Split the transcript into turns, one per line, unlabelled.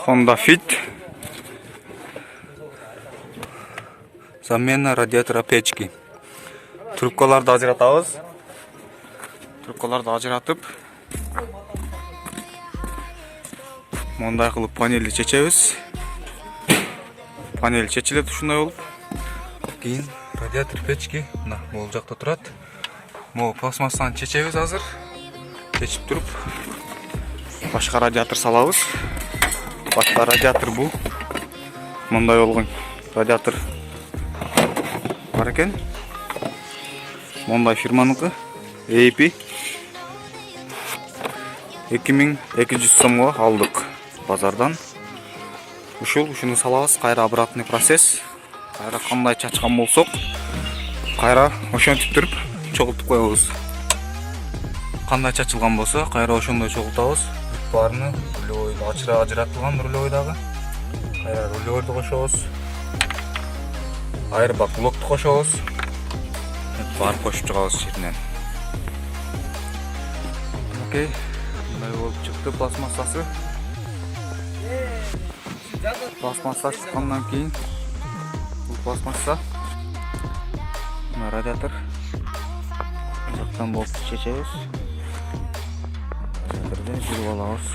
Honda Fit. Замена радиатора печки. Трубкаларды ажыратабыз. Трубкаларды ажыратып, мындай кылып панелди чечебиз. Панель чечилет ушундай болуп. Кийин радиатор печки мына бул жакта турат. Могу пластмассаны чечебиз азыр. Чечип туруп, башка радиатор салабыз. Башка радиатор бул. Мындай болгон радиатор бар экен. Мындай фирманыкы AP 2200 сомго алдык базардан. Ушуну салабыз, кайра обратный процесс. Кайра кандай чачкан болсок, кайра ошентип туруп чогултуп коебуз. Кандай чачылган болсо, кайра ошондой чогултабыз. Баарыны рулевой ажыратылган рулевойдагы. Кайра рулевойду кошобуз. Айрбак блокту кошобуз. Баары кошуп чыгабыз жеринен. Окей. Мындай болуп чыкты пластмассасы. Пластмасса чыккандан кийин бул пластмасса мына радиатор жактан болуп чечебиз. Радиаторду жүрүп алабыз.